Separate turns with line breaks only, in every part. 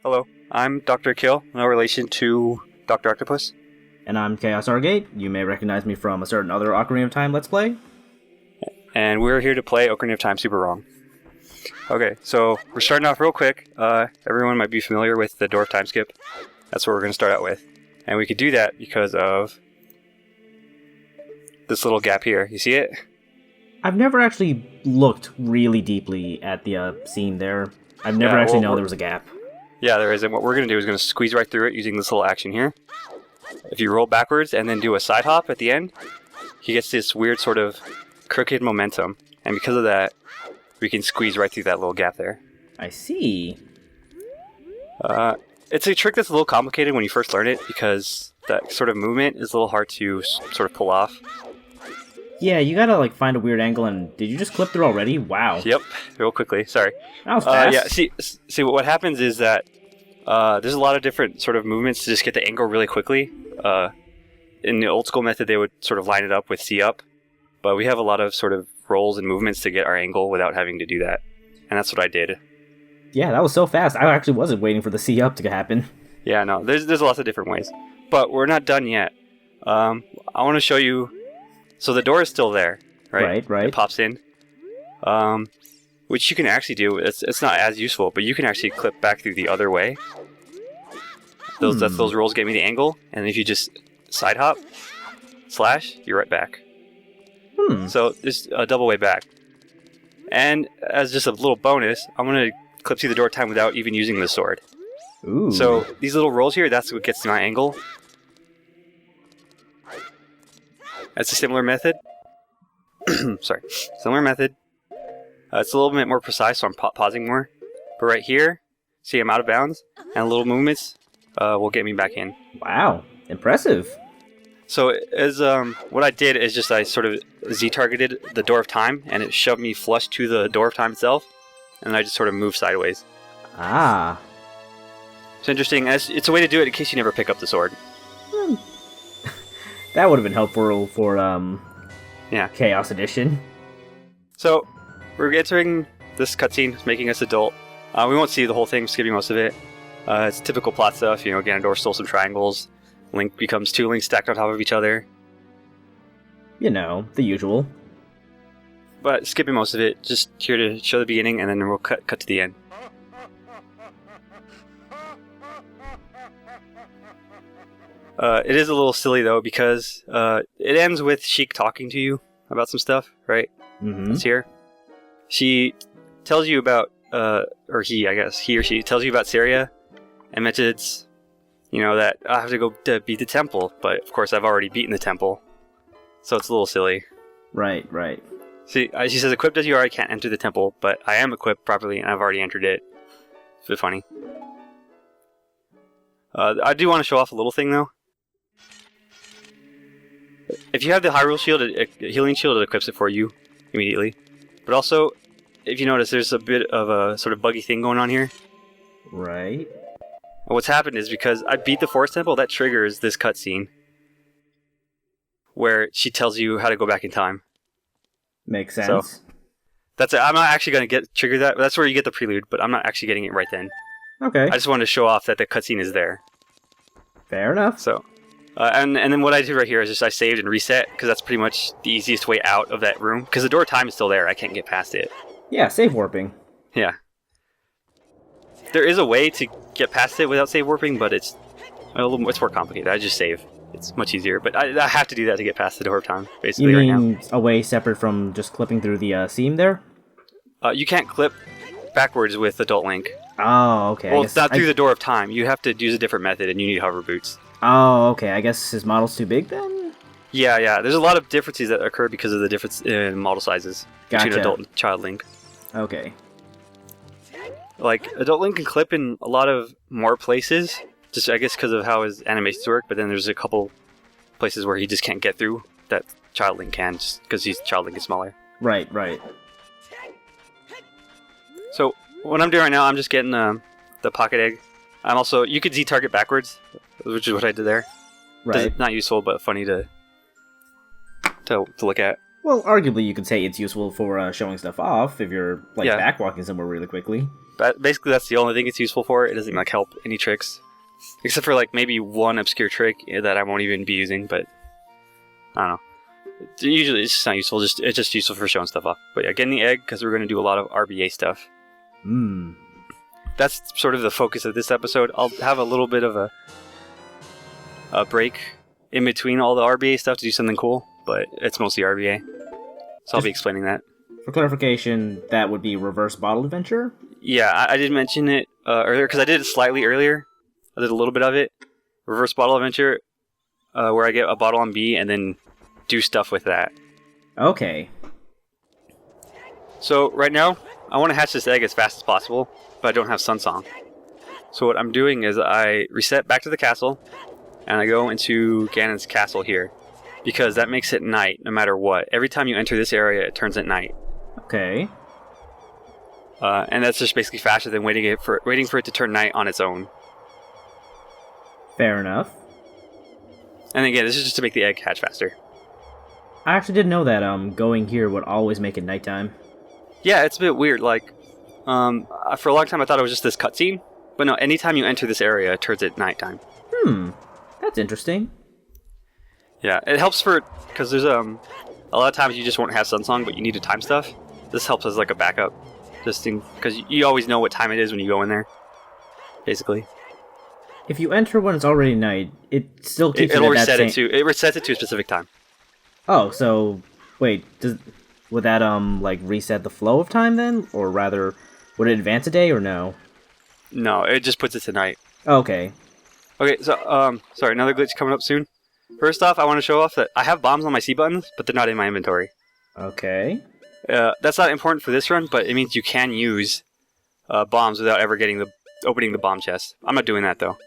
Hello, I'm Dr. Kill, no relation to Dr. Octopus.
And I'm ChaosArgate. You may recognize me from a certain other Ocarina of Time Let's Play.
And we're here to play Ocarina of Time Super Wrong. Okay, so we're starting off real quick. Everyone might be familiar with the Door of Time Skip. That's what we're going to start out with. And we could do that because of this little gap here. You see it?
I've never actually looked really deeply at the scene there. I've never actually known there was a gap.
Yeah, there is. And what we're going to do is going to squeeze right through it using this little action here. If you roll backwards and then do a side hop at the end, he gets this weird sort of crooked momentum. And because of that, we can squeeze right through that little gap there.
I see.
It's a trick that's a little complicated when you first learn it because that sort of movement is a little hard to sort of pull off.
Yeah, you gotta find a weird angle. And did you just clip through already? Wow.
Yep, real quickly. Sorry.
That was fast.
Yeah. See, what happens is that there's a lot of different sort of movements to just get the angle really quickly. In the old school method, they would sort of line it up with C up, but we have a lot of sort of rolls and movements to get our angle without having to do that, and that's what I did.
Yeah, that was so fast. I actually wasn't waiting for the C up to happen.
Yeah, no, there's lots of different ways, but we're not done yet. I want to show you. So the door is still there, right?
Right.
It pops in, which you can actually do. It's not as useful, but you can actually clip back through the other way. Those rolls get me the angle, and if you just side hop, slash, you're right back. So there's a double way back. And as just a little bonus, I'm going to clip through the door time without even using the sword.
Ooh.
So these little rolls here, that's what gets my angle. That's a similar method. Sorry. Similar method. It's a little bit more precise, so I'm pausing more. But right here, see I'm out of bounds, and little movements will get me back in.
Wow. Impressive.
So as what I did is just I sort of Z-targeted the Door of Time, and it shoved me flush to the Door of Time itself, and I just sort of moved sideways.
Ah.
It's interesting. It's a way to do it in case you never pick up the sword.
That would have been helpful for
Yeah.
Chaos Edition.
So we're entering this cutscene, making us adult. We won't see the whole thing, skipping most of it. It's typical plot stuff. You know, Ganondorf stole some triangles. Link becomes two Links stacked on top of each other.
You know, the usual.
But skipping most of it, just here to show the beginning, and then we'll cut to the end. It is a little silly though, because it ends with Sheik talking to you about some stuff, right?
Mm-hmm.
It's here. She tells you about, or he or she tells you about Syria, and mentions, you know, that I have to go to beat the temple, but of course I've already beaten the temple, so it's a little silly.
Right.
See, she says, equipped as you are, I can't enter the temple, but I am equipped properly, and I've already entered it. It's a bit funny. I do want to show off a little thing, though. If you have the Hyrule Shield, a healing shield, it equips it for you immediately. But also, if you notice, there's a bit of a sort of buggy thing going on here.
Right.
And what's happened is because I beat the Forest Temple, that triggers this cutscene where she tells you how to go back in time.
Makes sense.
So, that's it. I'm not actually going to trigger that. That's where you get the prelude, but I'm not actually getting it right then.
Okay.
I just wanted to show off that the cutscene is there.
Fair enough.
So, and then what I did right here is just I saved and reset, because that's pretty much the easiest way out of that room. Because the Door of Time is still there. I can't get past it.
Yeah, save warping.
Yeah. There is a way to get past it without save warping, but it's more complicated. I just save. It's much easier, but I have to do that to get past the Door of Time, basically.
You
right now.
mean a way separate from just clipping through the seam there?
You can't clip backwards with Adult Link.
Oh, okay.
Well, it's not through the Door of Time. You have to use a different method, and you need hover boots.
Oh, okay. I guess his model's too big then?
Yeah. There's a lot of differences that occur because of the difference in model sizes between
Gotcha.
Adult and Child Link.
Okay.
Like, Adult Link can clip in a lot of more places, just I guess because of how his animations work, but then there's a couple places where he just can't get through that Child Link can, just because Child Link is smaller.
Right.
So, what I'm doing right now, I'm just getting the pocket egg. I'm also, you could Z-target backwards, which is what I did there.
Right.
Not useful, but funny to look at.
Well, arguably you could say it's useful for showing stuff off if you're
Yeah.
backwalking somewhere really quickly.
Basically, that's the only thing it's useful for. It doesn't like help any tricks, except for like maybe one obscure trick that I won't even be using. But I don't know. Usually, it's just not useful. It's just useful for showing stuff off. But yeah, getting the egg because we're going to do a lot of RBA stuff. That's sort of the focus of this episode. I'll have a little bit of a break in between all the RBA stuff to do something cool, but it's mostly RBA. So I'll be explaining that.
For clarification, that would be reverse bottle adventure?
Yeah, I did mention it earlier because I did it slightly earlier. I did a little bit of it. Reverse bottle adventure, where I get a bottle on B and then do stuff with that.
Okay.
So right now, I want to hatch this egg as fast as possible, but I don't have Sun Song. So what I'm doing is I reset back to the castle, and I go into Ganon's castle here, because that makes it night no matter what. Every time you enter this area, it turns at night.
Okay.
And that's just basically faster than waiting for it to turn night on its own.
Fair enough.
And again, this is just to make the egg hatch faster.
I actually didn't know that going here would always make it nighttime.
Yeah, it's a bit weird. Like, for a long time I thought it was just this cutscene, but no, anytime you enter this area, it turns at nighttime.
That's interesting.
Yeah, it helps because there's a lot of times you just won't have Sun Song, but you need to time stuff. This helps as like a backup, just because you always know what time it is when you go in there, basically.
If you enter when it's already night, it still keeps
it'll
it at
reset
that
it to it resets it to a specific time.
Oh, so wait, would that like reset the flow of time then, or rather, would it advance a day or no?
No, it just puts it to night.
Okay.
Okay, so sorry, another glitch coming up soon. First off, I want to show off that I have bombs on my C buttons, but they're not in my inventory.
Okay.
That's not important for this run, but it means you can use bombs without ever opening the bomb chest. I'm not doing that though.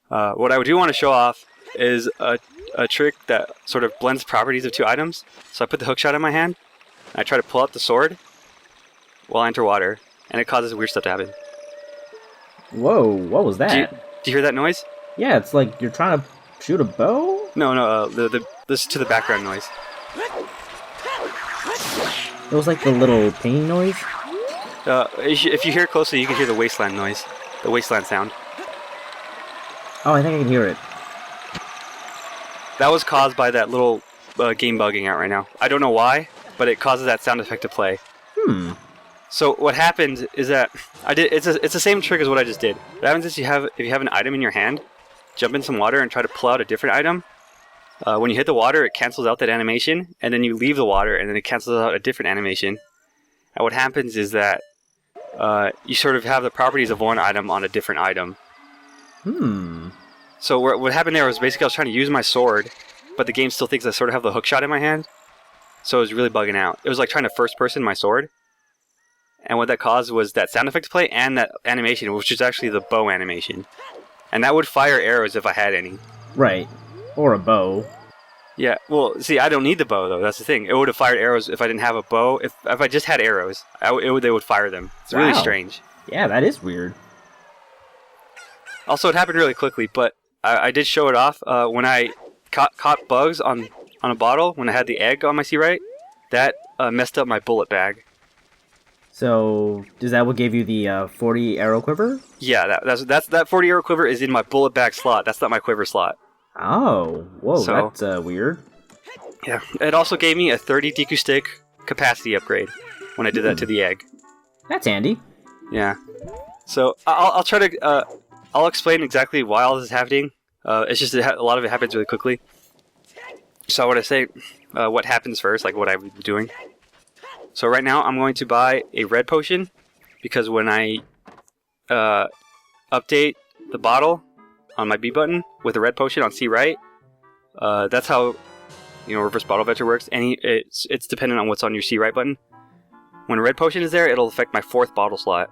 What I do want to show off is a trick that sort of blends properties of two items. So I put the hookshot in my hand, and I try to pull out the sword while I enter water, and it causes weird stuff to happen.
Whoa, what was that?
Do you hear that noise?
Yeah, it's like you're trying to shoot a bow?
No, this to the background noise.
It was like the little pinging noise?
If you hear it closely, you can hear the wasteland noise. The wasteland sound.
Oh, I think I can hear it.
That was caused by that little game bugging out right now. I don't know why, but it causes that sound effect to play. So what happens is that it's the same trick as what I just did. What happens is if you have an item in your hand, jump in some water and try to pull out a different item. When you hit the water, it cancels out that animation, and then you leave the water, and then it cancels out a different animation. And what happens is that you sort of have the properties of one item on a different item. So what happened there was basically I was trying to use my sword, but the game still thinks I sort of have the hookshot in my hand. So it was really bugging out. It was like trying to first person my sword. And what that caused was that sound effect to play and that animation, which is actually the bow animation. And that would fire arrows if I had any.
Right. Or a bow.
Yeah, well, see, I don't need the bow, though. That's the thing. It would have fired arrows if I didn't have a bow. If I just had arrows, they would fire them. It's really strange.
Yeah, that is weird.
Also, it happened really quickly, but I did show it off. When I caught bugs on a bottle, when I had the egg on my C-right, that messed up my bullet bag.
So, is that what gave you the 40 arrow quiver?
Yeah, that 40 arrow quiver is in my bullet bag slot. That's not my quiver slot.
Oh, whoa,
So,
that's weird.
Yeah, it also gave me a 30 Deku Stick capacity upgrade when I did that to the egg.
That's handy.
Yeah. So I'll try to I'll explain exactly why all this is happening. It's just a lot of it happens really quickly. So I want to say what happens first, like what I've been doing. So right now I'm going to buy a red potion because when I update the bottle on my B button with a red potion on C right, that's how reverse bottle adventure works. It's dependent on what's on your C right button. When a red potion is there, it'll affect my 4th bottle slot.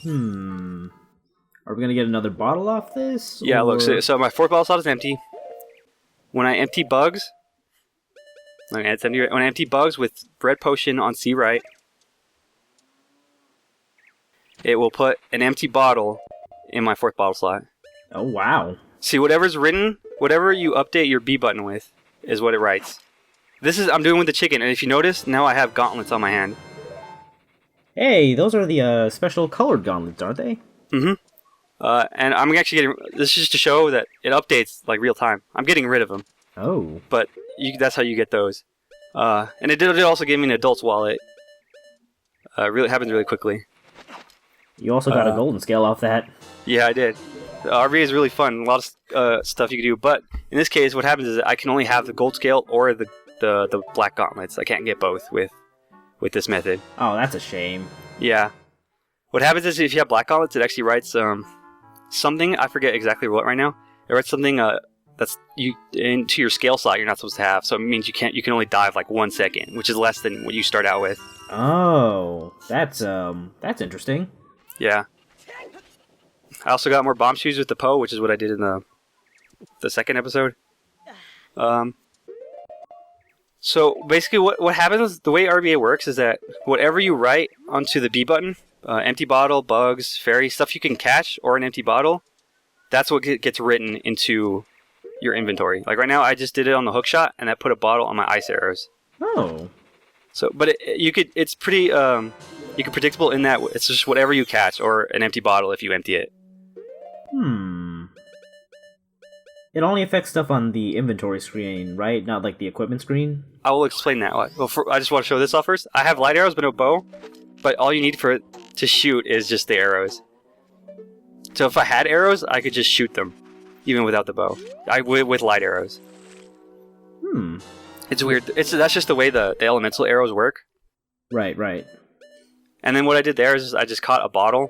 Are we gonna get another bottle off this?
Yeah,
or...
look, so my 4th bottle slot is empty. When I empty bugs, when I empty bugs with red potion on C right, it will put an empty bottle in my 4th bottle slot.
Oh wow!
See, whatever's written, whatever you update your B button with, is what it writes. I'm doing with the chicken, and if you notice, now I have gauntlets on my hand.
Hey, those are the special colored gauntlets, aren't they?
Mm-hmm. And I'm actually getting... This is just to show that it updates, like, real time. I'm getting rid of them.
Oh.
But that's how you get those. And it did also give me an adult's wallet. Really happens really quickly.
You also got a golden scale off that.
Yeah, I did. The RV is really fun. A lot of stuff you can do. But in this case, what happens is I can only have the gold scale or the black gauntlets. I can't get both with this method.
Oh, that's a shame.
Yeah. What happens is if you have black gauntlets, it actually writes something. I forget exactly what right now. It writes something that's into your scale slot you're not supposed to have. So it means you can only dive like 1 second, which is less than what you start out with.
Oh, that's interesting.
Yeah. I also got more bomb shoes with the Poe, which is what I did in the second episode. So basically what happens, the way RBA works is that whatever you write onto the B button, empty bottle, bugs, fairy, stuff you can catch, or an empty bottle, that's what gets written into your inventory. Like right now, I just did it on the hook shot, and that put a bottle on my ice arrows.
Oh.
So, but it's pretty, you can predictable in that it's just whatever you catch, or an empty bottle if you empty it.
It only affects stuff on the inventory screen, right? Not like the equipment screen?
I will explain that. Well, I just want to show this off first. I have light arrows, but no bow. But all you need for it to shoot is just the arrows. So if I had arrows, I could just shoot them, even without the bow. With light arrows. It's weird. That's just the way the elemental arrows work.
Right, right.
And then what I did there is I just caught a bottle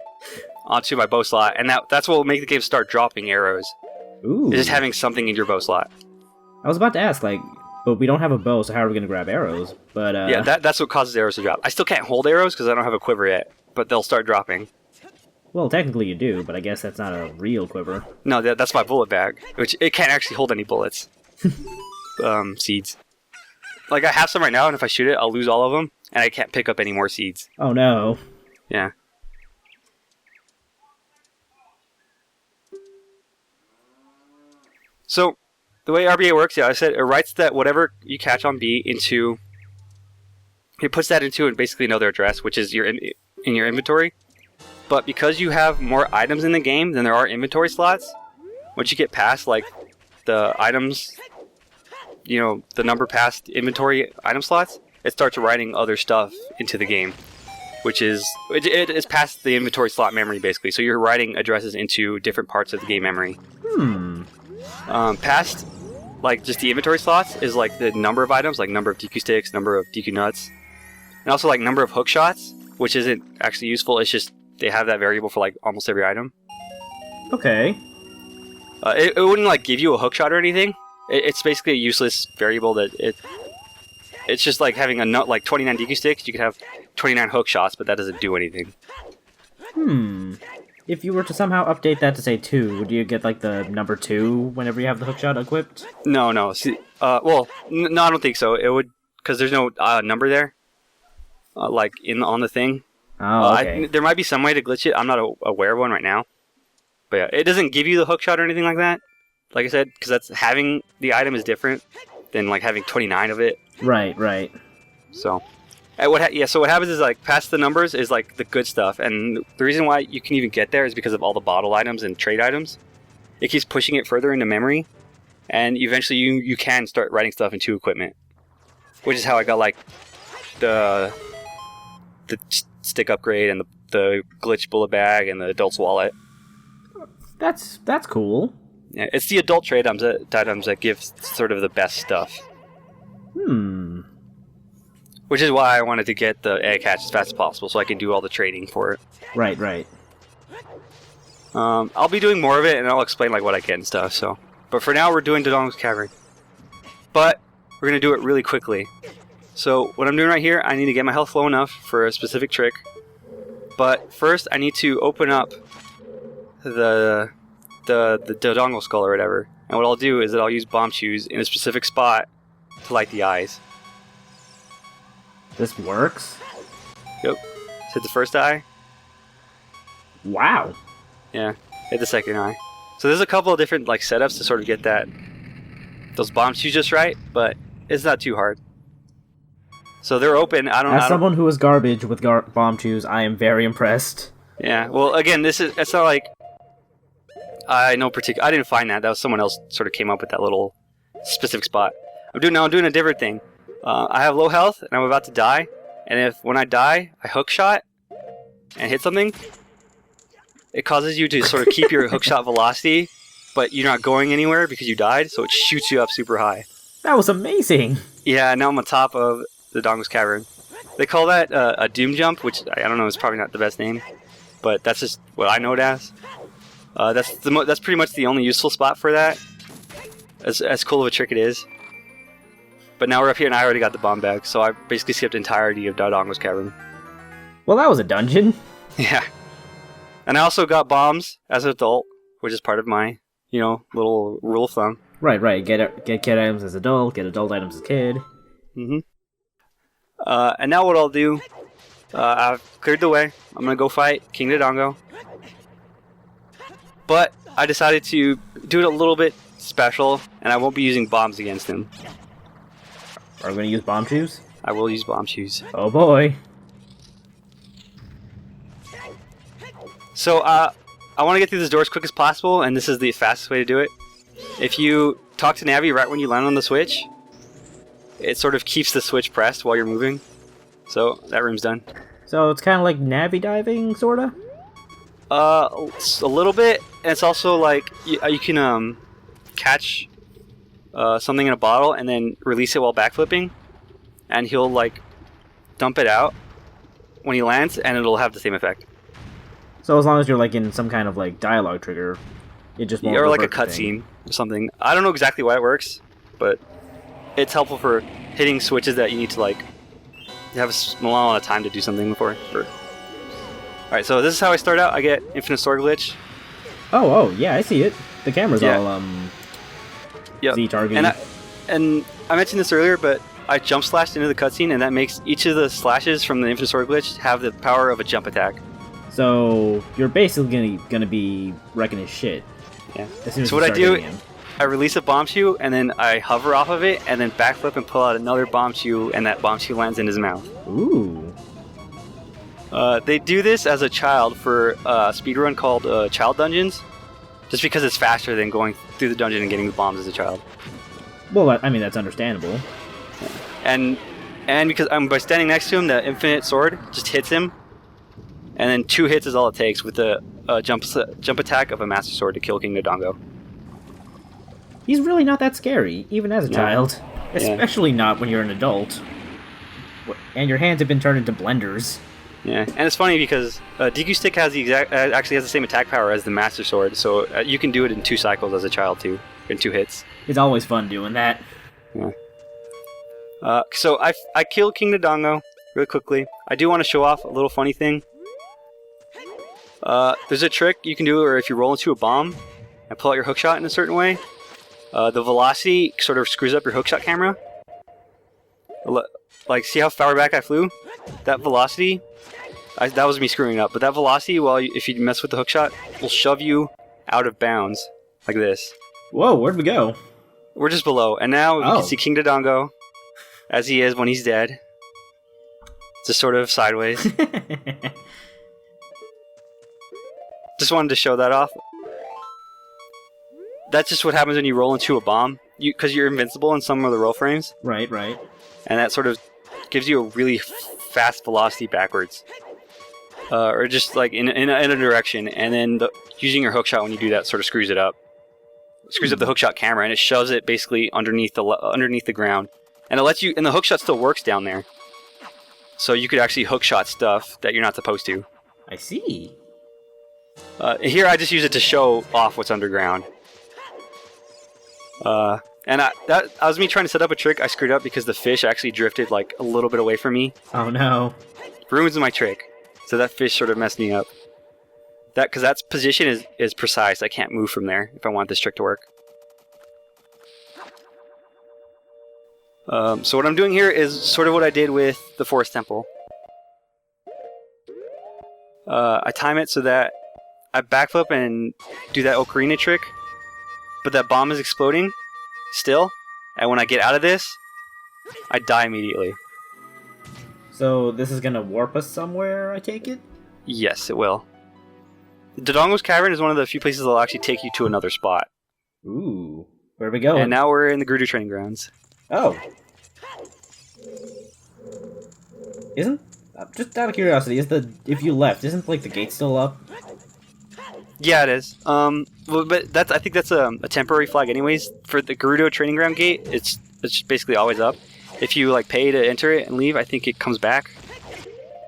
onto my bow slot, and that's what will make the game start dropping arrows.
Ooh.
It's just having something in your bow slot.
I was about to ask, like, but we don't have a bow, so how are we going to grab arrows? But
yeah, that's what causes arrows to drop. I still can't hold arrows because I don't have a quiver yet, but they'll start dropping.
Well, technically you do, but I guess that's not a real quiver.
No, that's my bullet bag, which it can't actually hold any bullets. Seeds. Like, I have some right now, and if I shoot it, I'll lose all of them, and I can't pick up any more seeds.
Oh, no.
Yeah. So, the way RBA works, yeah, I said it writes that whatever you catch on B into... It puts that into basically another address, which is in your inventory. But because you have more items in the game than there are inventory slots, once you get past, like, the items... the number past inventory item slots, it starts writing other stuff into the game, which is it is past the inventory slot memory basically. So you're writing addresses into different parts of the game memory. Past like just the inventory slots is like the number of items, like number of DQ sticks, number of DQ nuts, and also like number of hook shots, which isn't actually useful. It's just they have that variable for like almost every item.
Okay.
It wouldn't like give you a hook shot or anything. It's basically a useless variable that it's just like having like 29 DQ sticks. You could have 29 hook shots, but that doesn't do anything.
If you were to somehow update that to say 2, would you get like the number 2 whenever you have the hookshot equipped?
No. See, well, no, I don't think so. It would, because there's no number there, like on the thing.
Oh, okay.
There might be some way to glitch it. I'm not aware of one right now. But yeah, it doesn't give you the hookshot or anything like that. Like I said, because that's having the item is different than like having 29 of it.
Right.
So, so what happens is like past the numbers is like the good stuff, and the reason why you can even get there is because of all the bottle items and trade items. It keeps pushing it further into memory, and eventually you can start writing stuff into equipment, which is how I got like the stick upgrade and the glitch bullet bag and the adult's wallet.
That's cool.
Yeah, it's the adult trade items that give sort of the best stuff. Which is why I wanted to get the egg hatch as fast as possible, so I can do all the trading for it.
Right.
I'll be doing more of it, and I'll explain like what I get and stuff. So, but for now, we're doing Dodongo's cavern. But we're gonna do it really quickly. So what I'm doing right here, I need to get my health low enough for a specific trick. But first, I need to open up the Dodongo skull or whatever. And what I'll do is that I'll use bomb shoes in a specific spot to light the eyes.
This works?
Yep. Hit the first eye.
Wow.
Yeah. Hit the second eye. So there's a couple of different like setups to sort of get those bomb shoes just right, but it's not too hard. So they're open.
As someone who is garbage with bomb chews, I am very impressed.
Yeah. Well, again, it's not like I know particular. I didn't find that. That was someone else sort of came up with that little specific spot. I'm doing a different thing. I have low health and I'm about to die. And when I die, I hook shot and hit something. It causes you to sort of keep your hook shot velocity, but you're not going anywhere because you died. So it shoots you up super high.
That was amazing.
Yeah. Now I'm on top of the Dodongo's cavern. They call that a doom jump, which I don't know is probably not the best name, but that's just what I know it as. That's pretty much the only useful spot for that. As cool of a trick it is. But now we're up here and I already got the bomb bag, so I basically skipped the entirety of Dodongo's cavern.
Well, that was a dungeon.
Yeah. And I also got bombs as an adult, which is part of my, little rule of thumb.
Right. Get kid items as adult, get adult items as kid.
Mm-hmm. And now what I'll do, I've cleared the way. I'm going to go fight King Dodongo. But I decided to do it a little bit special, and I won't be using bombs against him.
Are we going to use bomb chews?
I will use bomb chews.
Oh boy.
So, I want to get through this door as quick as possible, and this is the fastest way to do it. If you talk to Navi right when you land on the switch, it sort of keeps the switch pressed while you're moving. So, that room's done.
So, it's kind of like Navi diving, sorta?
A little bit, and it's also like, you can, catch something in a bottle and then release it while backflipping, and he'll, like, dump it out when he lands, and it'll have the same effect.
So as long as you're like in some kind of like dialogue trigger, it just won't.
Or like a cutscene or something. I don't know exactly why it works, but it's helpful for hitting switches that you need to like have a small amount of time to do something before. All right, so this is how I start out. I get infinite sword glitch.
Oh, yeah, I see it. The camera's all Z targeting.
And I mentioned this earlier, but I jump slashed into the cutscene, and that makes each of the slashes from the infinite sword glitch have the power of a jump attack.
So you're basically gonna be wrecking his shit.
Yeah.
As soon as
so what I do, I release a bomb shoe, and then I hover off of it, and then backflip and pull out another bomb shoe, and that bomb shoe lands in his mouth.
Ooh.
They do this as a child for a speedrun called Child Dungeons, just because it's faster than going through the dungeon and getting the bombs as a child.
Well, I mean that's understandable.
Yeah. And because by standing next to him, the infinite sword just hits him. And then 2 hits is all it takes with the jump attack of a master sword to kill King Dodongo.
He's really not that scary, even as a child. Especially not when you're an adult. And your hands have been turned into blenders.
Yeah, and it's funny because DQ Stick has actually has the same attack power as the master sword, so you can do it in 2 cycles as a child too, in 2 hits.
It's always fun doing that.
Yeah. So I killed King Dodongo really quickly. I do want to show off a little funny thing. There's a trick you can do where if you roll into a bomb and pull out your hookshot in a certain way, the velocity sort of screws up your hookshot camera. Like, see how far back I flew? That velocity, that was me screwing up, but that velocity, if you mess with the hookshot, will shove you out of bounds, like this.
Whoa, where'd we go?
We're just below, and now you can see King Dodongo, as he is when he's dead. Just sort of sideways. Just wanted to show that off. That's just what happens when you roll into a bomb, because you're invincible in some of the roll frames.
Right.
And that sort of gives you a really fast velocity backwards. Or just like in a direction, and then using your hookshot when you do that sort of screws it up. Screws up the hookshot camera, and it shoves it basically underneath the ground. And it lets you, and the hookshot still works down there. So you could actually hookshot stuff that you're not supposed to.
I see.
Here I just use it to show off what's underground. And that was me trying to set up a trick. I screwed up because the fish actually drifted like a little bit away from me.
Oh no.
Ruins my trick. So that fish sort of messed me up. Because that position is precise. I can't move from there if I want this trick to work. So what I'm doing here is sort of what I did with the Forest Temple. I time it so that I backflip and do that Ocarina trick, but that bomb is exploding still, and when I get out of this, I die immediately.
So this is gonna warp us somewhere, I take it?
Yes, it will. Dodongo's cavern is one of the few places that'll actually take you to another spot.
Ooh. Where are we going?
And now we're in the Gerudo training grounds.
Oh. Just out of curiosity, if you left, isn't like the gate still up?
Yeah, it is. Well, but I think that's a temporary flag, anyways. For the Gerudo training ground gate, it's basically always up. If you like pay to enter it and leave, I think it comes back.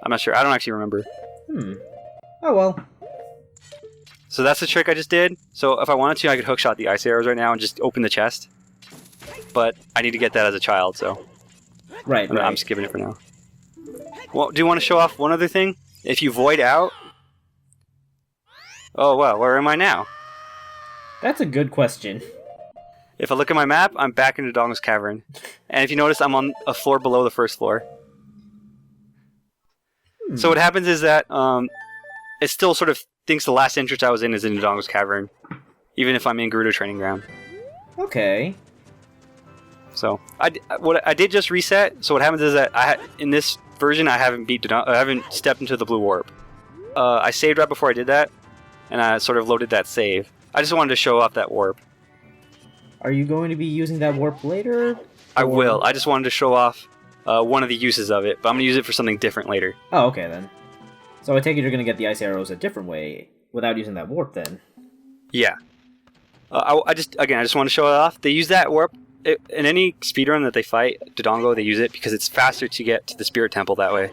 I'm not sure. I don't actually remember.
Oh well.
So that's the trick I just did. So if I wanted to, I could hookshot the ice arrows right now and just open the chest. But I need to get that as a child, so
Right.
I'm skipping it for now. Well, do you want to show off one other thing? If you void out... Oh, wow, where am I now?
That's a good question.
If I look at my map, I'm back in Dodongo's cavern. And if you notice, I'm on a floor below the first floor. So what happens is that it still sort of thinks the last entrance I was in is in Dodongo's cavern, even if I'm in Gerudo training ground.
Okay.
So I did just reset. So what happens is that in this version I haven't I haven't stepped into the blue warp. I saved right before I did that, and I sort of loaded that save. I just wanted to show off that warp.
Are you going to be using that warp later?
I will. I just wanted to show off one of the uses of it, but I'm going to use it for something different later.
Oh, okay then. So I take it you're going to get the ice arrows a different way without using that warp then.
Yeah. I just want to show it off. They use that warp in any speedrun that they fight Dodongo. They use it because it's faster to get to the Spirit Temple that way.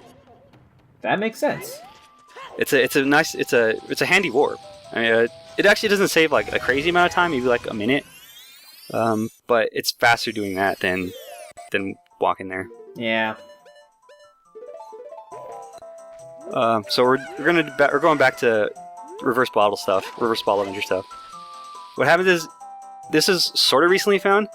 That makes sense.
It's a handy warp. I mean, it actually doesn't save like a crazy amount of time, maybe like a minute. But it's faster doing that than walking there.
Yeah.
So we're going back to reverse bottle adventure stuff. What happens is this is sort of recently found.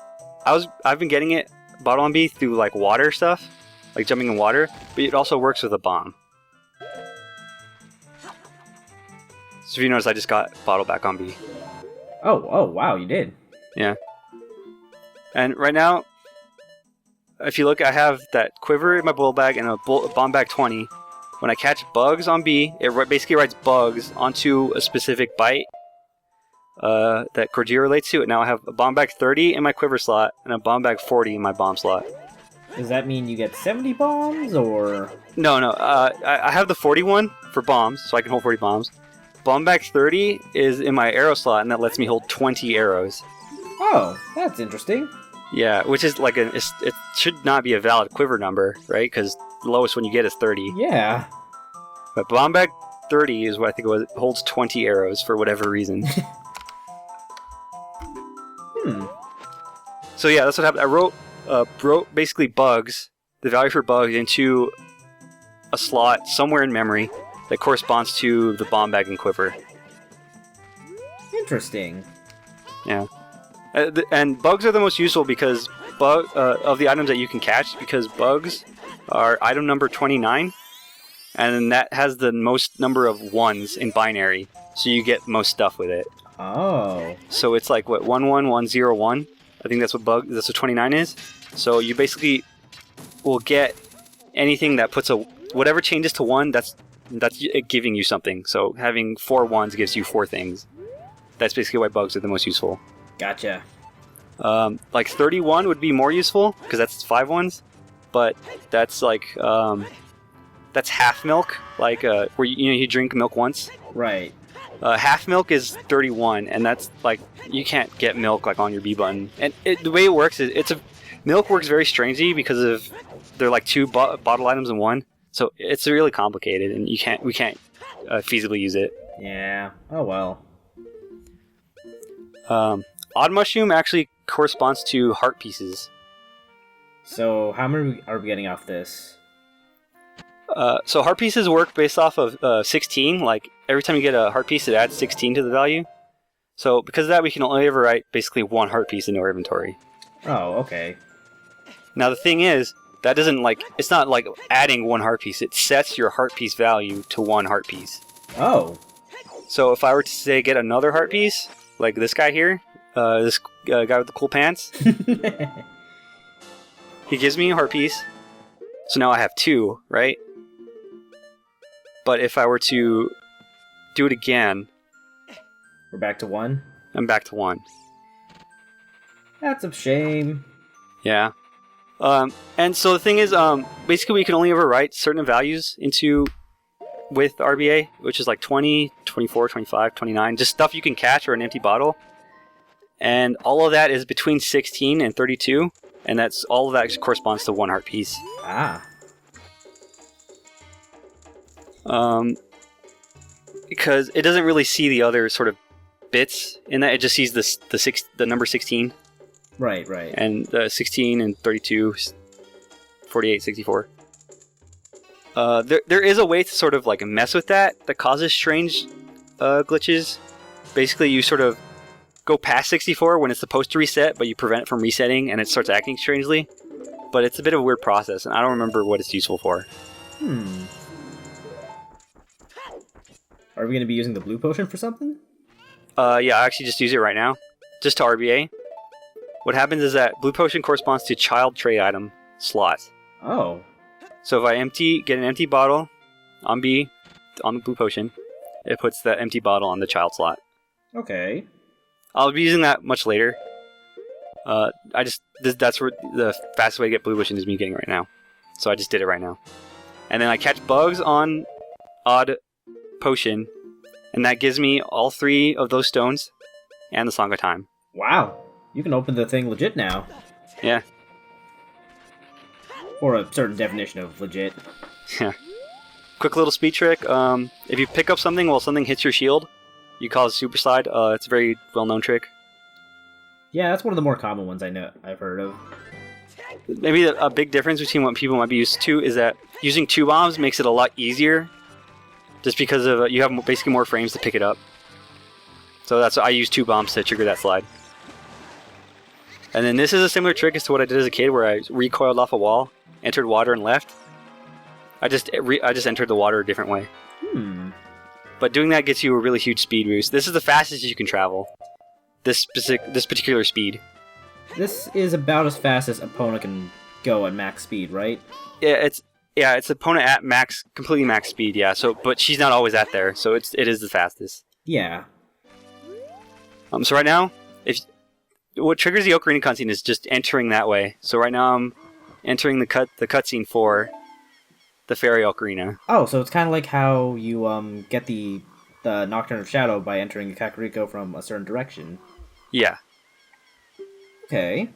I've been getting it bottle on B through like water stuff, like jumping in water, but it also works with a bomb. So if you notice, I just got bottle back on B.
Oh wow, you did.
Yeah. And right now, if you look, I have that quiver in my bull bag and a bomb bag 20. When I catch bugs on B, it basically writes bugs onto a specific bite that Corgia relates to. And now I have a bomb bag 30 in my quiver slot and a bomb bag 40 in my bomb slot.
Does that mean you get 70 bombs, or...?
No. I have the 41 for bombs, so I can hold 40 bombs. Bomb bag 30 is in my arrow slot, and that lets me hold 20 arrows.
Oh, that's interesting.
Yeah, which is like it should not be a valid quiver number, right? Because the lowest one you get is 30.
Yeah.
But bomb bag 30 is what I think it was. It holds 20 arrows for whatever reason. So yeah, that's what happened. I wrote basically bugs, the value for bugs, into a slot somewhere in memory that corresponds to the bomb bag and quiver.
Interesting.
Yeah. And bugs are the most useful because of the items that you can catch, because bugs are item number 29, and that has the most number of ones in binary, so you get most stuff with it.
Oh.
So it's like what 11101. I think that's what 29 is. So you basically will get anything that puts whatever changes to 1. That's it giving you something. So having 4 ones gives you 4 things. That's basically why bugs are the most useful.
Gotcha.
Like 31 would be more useful because that's 5 ones, but that's like that's half milk, like where you drink milk once.
Right.
Half milk is 31, and that's like you can't get milk like on your B button. And the way it works is milk works very strangely because of they're like 2 bottle items in 1, so it's really complicated, and we can't feasibly use it.
Yeah. Oh well.
Odd mushroom actually corresponds to heart pieces.
So how many are we getting off this?
So heart pieces work based off of 16. Like every time you get a heart piece, it adds 16 to the value. So because of that, we can only ever write basically 1 heart piece into our inventory.
Oh, okay.
Now the thing is, that doesn't it's not like adding 1 heart piece. It sets your heart piece value to 1 heart piece.
Oh.
So if I were to say get another heart piece, like this guy here, this guy with the cool pants, he gives me a heart piece, So now I have 2, right? But if I were to do it again...
We're back to 1?
I'm back to 1.
That's a shame.
Yeah. And so the thing is, basically we can only ever write certain values into with RBA, which is like 20, 24, 25, 29, just stuff you can catch or an empty bottle. And all of that is between 16 and 32, and all of that corresponds to 1 heart piece.
Ah.
Because it doesn't really see the other sort of bits in that, it just sees the number 16.
Right.
And 16 and 32, 48, 64. There is a way to sort of like mess with that causes strange glitches. Basically, you sort of go past 64 when it's supposed to reset, but you prevent it from resetting, and it starts acting strangely. But it's a bit of a weird process, and I don't remember what it's useful for.
Are we going to be using the blue potion for something?
Yeah, I actually just use it right now, just to RBA. What happens is that blue potion corresponds to child trade item slot.
Oh.
So if I get an empty bottle on B, on the blue potion, it puts that empty bottle on the child slot.
Okay.
I'll be using that much later. That's where the fastest way to get blue potion is me getting it right now. So I just did it right now. And then I catch bugs on odd potion, and that gives me all 3 of those stones and the Song of Time.
Wow. You can open the thing legit now.
Yeah.
Or a certain definition of legit.
Yeah. Quick little speed trick. If you pick up something while something hits your shield, you cause a super slide. It's a very well-known trick.
Yeah, that's one of the more common ones I've heard of.
Maybe a big difference between what people might be used to is that using 2 bombs makes it a lot easier, just because of you have basically more frames to pick it up. So that's I use 2 bombs to trigger that slide. And then this is a similar trick as to what I did as a kid, where I recoiled off a wall, entered water, and left. I just entered the water a different way. But doing that gets you a really huge speed boost. This is the fastest you can travel. This particular speed.
This is about as fast as opponent can go at max speed, right?
Yeah, it's opponent at completely max speed. Yeah. But she's not always at there, so it is the fastest.
Yeah.
So right now, what triggers the Ocarina cutscene is just entering that way. So right now I'm entering the cutscene for the Fairy Ocarina.
Oh, so it's kind of like how you get the Nocturne of Shadow by entering the Kakariko from a certain direction.
Yeah.
Okay.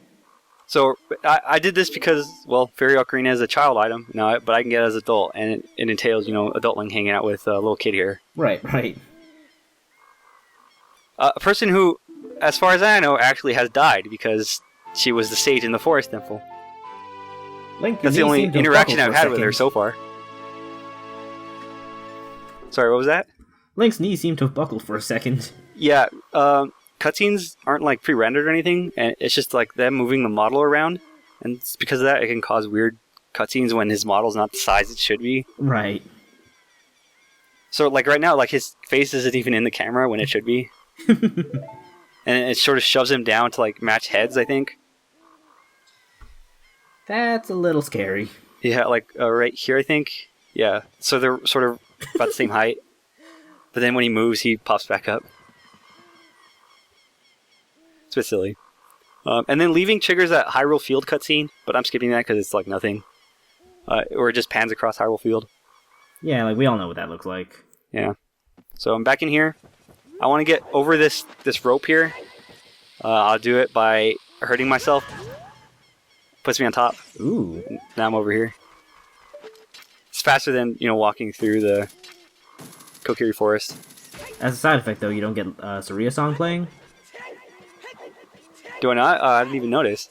So I did this because, well, Fairy Ocarina is a child item, but I can get it as an adult, and it entails, adult Link hanging out with a little kid here.
Right.
A person who, as far as I know, actually has died because she was the sage in the Forest Temple.
Link,
that's the only interaction I've had with her so far. Sorry, what was that?
Link's knees seem to have buckled for a second.
Yeah, cutscenes aren't like pre-rendered or anything, and it's just like them moving the model around, and it's because of that it can cause weird cutscenes when his model's not the size it should be.
Right.
So like right now, like his face isn't even in the camera when it should be. And it sort of shoves him down to like match heads, I think.
That's a little scary.
Yeah, like right here, I think. Yeah, so they're sort of about the same height. But then when he moves, he pops back up. It's a bit silly. And then leaving triggers that Hyrule Field cutscene, but I'm skipping that because it's like nothing. Or it just pans across Hyrule Field.
Yeah, like we all know what that looks like.
Yeah. So I'm back in here. I want to get over this rope here. I'll do it by hurting myself. Puts me on top.
Ooh.
Now I'm over here. It's faster than, walking through the Kokiri Forest.
As a side effect, though, you don't get Saria song playing?
Do I not? I didn't even notice.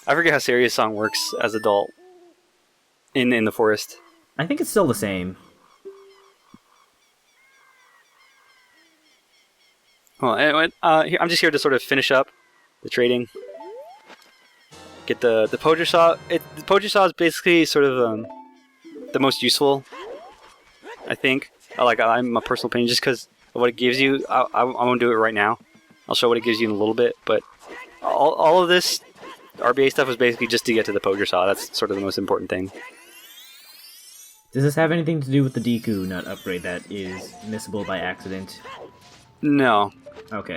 I forget how Saria's song works as adult in the forest.
I think it's still the same.
Well, anyway, I'm just here to sort of finish up the trading. Get the poacher saw. The poacher saw is basically sort of the most useful, I think. I'm my personal opinion, just because of what it gives you. I won't do it right now. I'll show what it gives you in a little bit, but all of this RBA stuff was basically just to get to the poker saw. That's sort of the most important thing.
Does this have anything to do with the Deku nut upgrade that is missable by accident?
No.
Okay.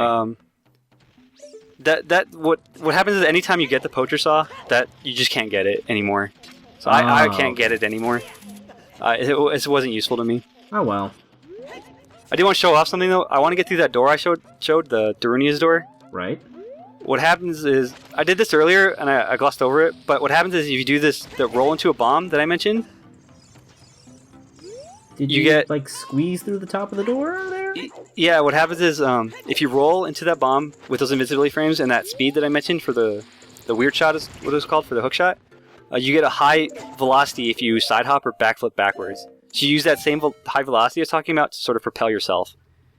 What happens is anytime you get the poacher saw, that you just can't get it anymore. So I can't get it anymore. It wasn't useful to me.
Oh well.
I do want to show off something though. I want to get through that door I showed the Darunia's door.
Right.
What happens is I did this earlier and I glossed over it. But what happens is if you do the roll into a bomb that I mentioned.
Did you get like squeeze through the top of the door there?
Yeah. What happens is if you roll into that bomb with those invisibility frames and that speed that I mentioned for the weird shot is what it was called for the hook shot. You get a high velocity if you side hop or backflip backwards. So you use that same high velocity I was talking about to sort of propel yourself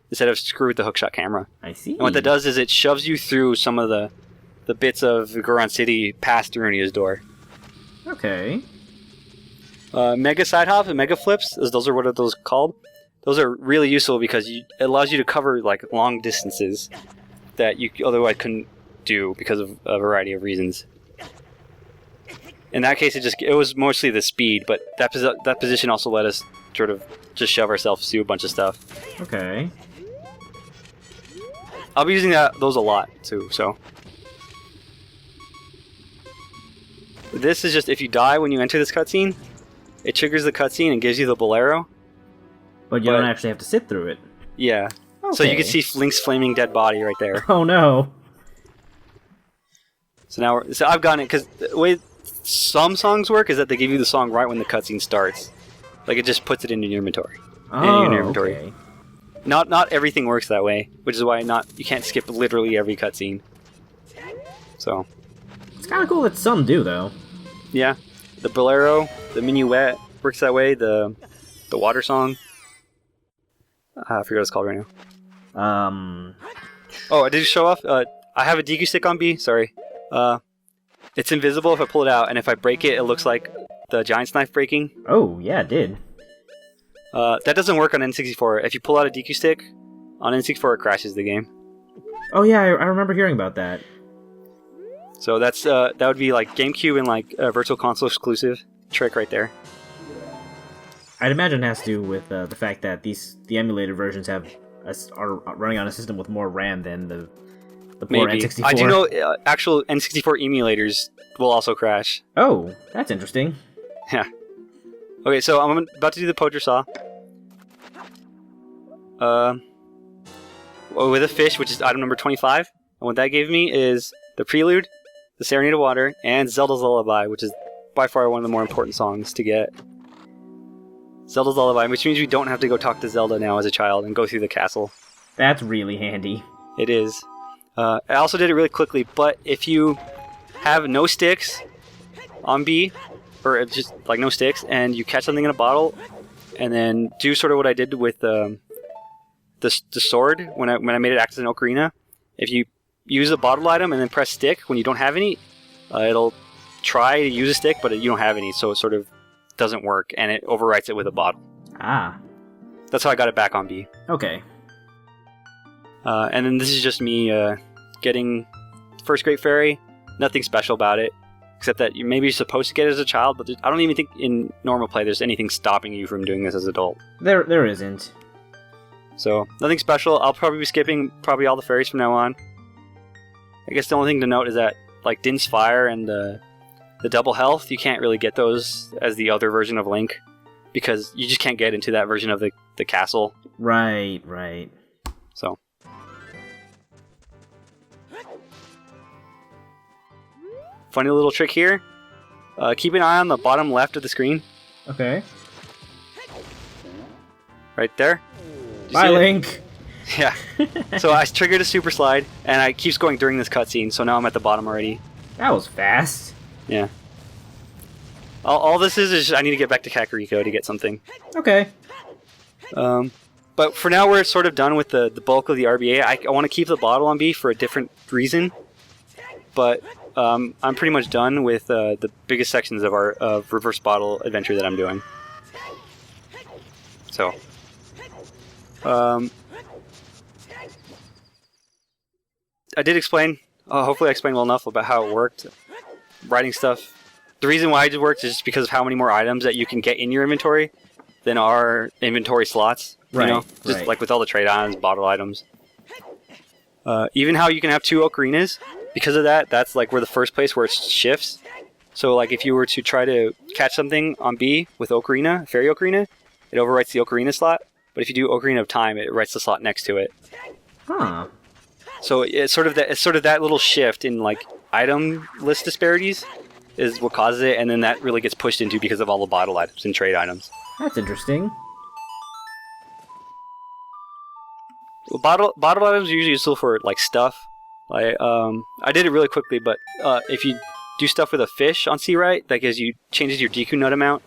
instead of screw with the hookshot camera.
I see.
And what that does is it shoves you through some of the bits of Goron City past Darunia's door.
Okay.
Mega side hops and mega flips, those are what are those called? Those are really useful because it allows you to cover like long distances that you otherwise couldn't do because of a variety of reasons. In that case, it was mostly the speed, but that position also let us sort of just shove ourselves through a bunch of stuff.
Okay.
I'll be using those a lot too. So this is just if you die when you enter this cutscene, it triggers the cutscene and gives you the bolero.
But you don't actually have to sit through it.
Yeah.
Okay.
So you can see Link's flaming dead body right there.
Oh no.
So I've gotten it because the way some songs work is that they give you the song right when the cutscene starts. Like it just puts it in your inventory.
Okay.
Not everything works that way, which is why you can't skip literally every cutscene. So
it's kind of cool that some do though.
Yeah, the bolero, the minuet works that way. The water song. I forget what it's called right now. Oh, I did show off. I have a DQ stick on B. Sorry. It's invisible if I pull it out, and if I break it, it looks like the giant's knife breaking.
Oh, yeah, it did.
That doesn't work on N64. If you pull out a DQ stick on N64, it crashes the game.
Oh yeah, I remember hearing about that.
So that would be like GameCube and like a Virtual Console exclusive trick right there.
I'd imagine it has to do with the fact that the emulated versions are running on a system with more RAM than the poor N64.
I do know actual N64 emulators will also crash.
Oh, that's interesting.
Yeah. Okay, so I'm about to do the poacher saw. With a fish, which is item number 25. And what that gave me is the Prelude, the Serenade of Water, and Zelda's Lullaby, which is by far one of the more important songs to get. Zelda's Lullaby, which means we don't have to go talk to Zelda now as a child and go through the castle.
That's really handy.
It is. I also did it really quickly, but if you have no sticks on B, or just like no sticks, and you catch something in a bottle, and then do sort of what I did with the sword when I made it act as an ocarina, if you use a bottle item and then press stick when you don't have any, it'll try to use a stick, but you don't have any, so it sort of doesn't work, and it overwrites it with a bottle.
Ah.
That's how I got it back on B.
Okay.
And then this is just me getting First Great Fairy. Nothing special about it, except that maybe you're supposed to get it as a child, but I don't even think in normal play there's anything stopping you from doing this as an adult.
There isn't.
So, nothing special. I'll probably be skipping probably all the fairies from now on. I guess the only thing to note is that, like, Din's Fire and the double health, you can't really get those as the other version of Link, because you just can't get into that version of the castle.
Right.
So. Funny little trick here. Keep an eye on the bottom left of the screen.
Okay.
Right there.
Bye, Link!
Yeah. So I triggered a super slide, and it keeps going during this cutscene, so now I'm at the bottom already.
That was fast.
Yeah. All this is just I need to get back to Kakariko to get something.
Okay.
But for now we're sort of done with the bulk of the RBA. I want to keep the bottle on B for a different reason. But I'm pretty much done with the biggest sections of our reverse bottle adventure that I'm doing. So. I did explain, hopefully I explained well enough about how it worked. writing stuff. The reason why it works is just because of how many more items that you can get in your inventory than are inventory slots.
Right.
You know? Just like with all the trade items, bottle items. Even how you can have 2 ocarinas. Because of that, that's like where the first place where it shifts. So like if you were to try to catch something on B with Ocarina, Fairy Ocarina, it overwrites the Ocarina slot. But if you do Ocarina of Time, it writes the slot next to it.
Huh.
So it's sort of that little shift in like item list disparities is what causes it, and then that really gets pushed into because of all the bottle items and trade items.
That's interesting.
Well, bottle items are usually useful for like stuff. Like I did it really quickly, but if you do stuff with a fish on C right, that changes your DQ nut amount.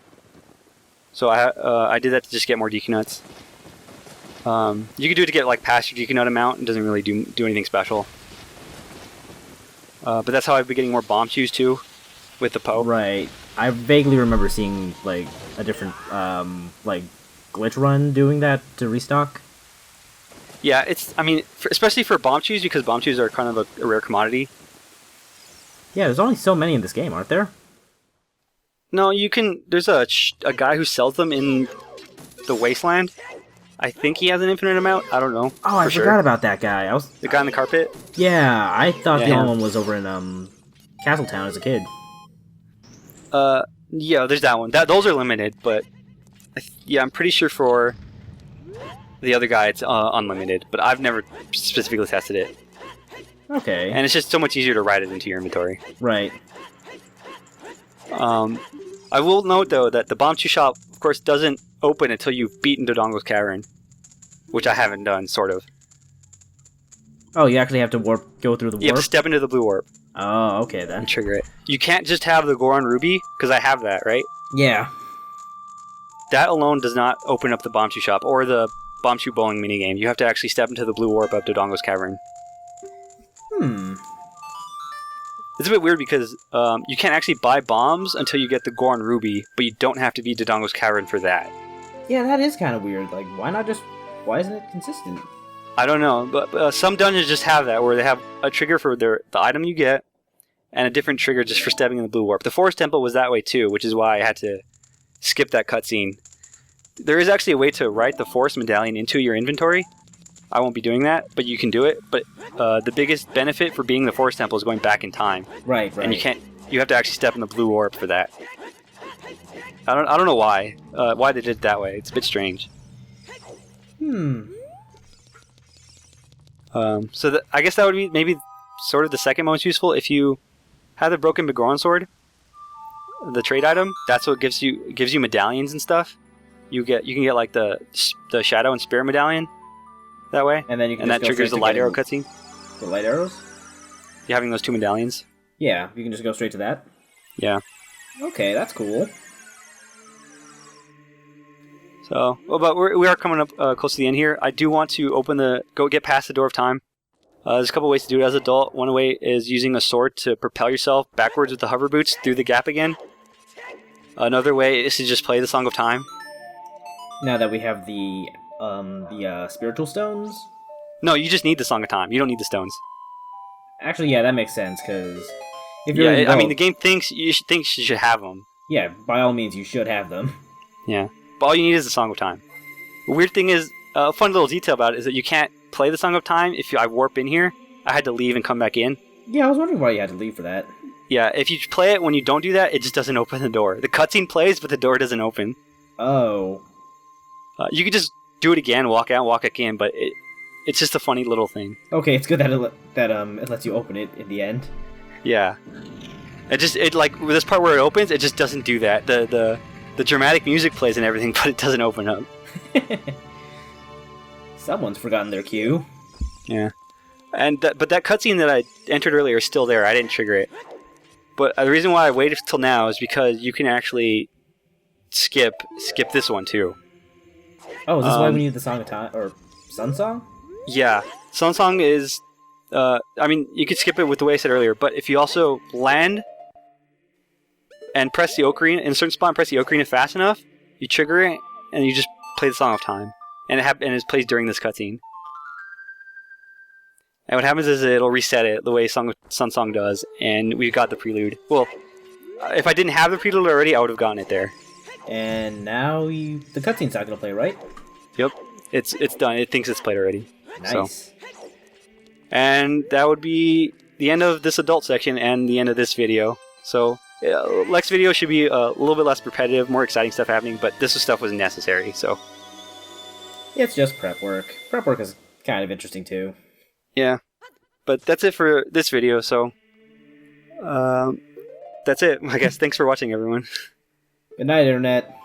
So I did that to just get more DQ nuts. You can do it to get like past your DQ nut amount. It doesn't really do anything special. But that's how I've been getting more bomb shoes too, with the Poe.
Right. I vaguely remember seeing like a different like glitch run doing that to restock.
Yeah, especially for bomb shoes, because bomb shoes are kind of a rare commodity.
Yeah, there's only so many in this game, aren't there?
No, you can. There's a guy who sells them in the Wasteland. I think he has an infinite amount. I don't know.
Oh, I forgot about that guy.
The guy in the carpet.
Yeah, I thought the only one was over in Castletown as a kid.
Yeah, there's that one. Those are limited, but I'm pretty sure for the other guy it's unlimited. But I've never specifically tested it.
Okay.
And it's just so much easier to write it into your inventory.
Right.
I will note though that the Bomb Chew shop, of course, doesn't open until you've beaten Dodongo's cavern, which I haven't done, sort of.
Oh, you actually have to go through the warp?
You have to step into the blue warp.
Oh, okay then.
And trigger it. You can't just have the Goron Ruby, because I have that, right?
Yeah.
That alone does not open up the Bomb Chew shop, or the Bomb Chew bowling minigame. You have to actually step into the blue warp of Dodongo's cavern. It's a bit weird because you can't actually buy bombs until you get the Goron Ruby, but you don't have to be Dodongo's cavern for that.
Yeah, that is kind of weird. Like, why isn't it consistent?
I don't know, but some dungeons just have that, where they have a trigger for the item you get, and a different trigger just for stepping in the blue warp. The Forest Temple was that way too, which is why I had to skip that cutscene. There is actually a way to write the Forest Medallion into your inventory. I won't be doing that, but you can do it. But the biggest benefit for being the Forest Temple is going back in time.
Right.
And you have to actually step in the blue warp for that. I don't know why they did it that way. It's a bit strange. So I guess that would be maybe sort of the second most useful. If you have the broken Begoron sword, the trade item, that's what gives you medallions and stuff. You can get like the Shadow and Spirit medallion that way,
and then
that triggers the light arrow cutscene.
The light arrows?
You having those 2 medallions?
Yeah, you can just go straight to that.
Yeah.
Okay, that's cool.
So, but we are coming up close to the end here. I do want to go get past the Door of Time. There's a couple ways to do it as an adult. One way is using a sword to propel yourself backwards with the hover boots through the gap again. Another way is to just play the Song of Time.
Now that we have the spiritual stones?
No, you just need the Song of Time. You don't need the stones.
Actually, yeah, that makes sense, because if you're
the game thinks you should have them.
Yeah, by all means, you should have them.
Yeah, but all you need is the Song of Time. The weird thing is, a fun little detail about it is that you can't play the Song of Time if I warp in here. I had to leave and come back in.
Yeah, I was wondering why you had to leave for that.
Yeah, if you play it when you don't do that, it just doesn't open the door. The cutscene plays, but the door doesn't open.
Oh.
You could just do it again, walk out, walk back in, but it's just a funny little thing.
Okay, it's good that it lets you open it in the end.
Yeah. It like with this part where it opens, it just doesn't do that. The dramatic music plays and everything, but it doesn't open up.
Someone's forgotten their cue.
Yeah. But that cutscene that I entered earlier is still there. I didn't trigger it. But the reason why I waited till now is because you can actually skip this one too.
Oh, is this why we need the Song of Time or Sun Song?
Yeah, Sun Song is. You could skip it with the way I said earlier, but if you also land and press the ocarina in a certain spot and press the ocarina fast enough, you trigger it and you just play the Song of Time, and it plays during this cutscene. And what happens is it'll reset it the way Sun Song does, and we've got the prelude. Well, If I didn't have the preload already, I would have gotten it there.
And now the cutscene's not gonna play, right?
Yep, it's done. It thinks it's played already.
Nice.
So. And that would be the end of this adult section and the end of this video. So next video should be a little bit less repetitive, more exciting stuff happening, but this stuff was necessary, so.
It's just prep work. Prep work is kind of interesting too.
Yeah. But that's it for this video, so. That's it. I guess thanks for watching, everyone.
Good night, Internet.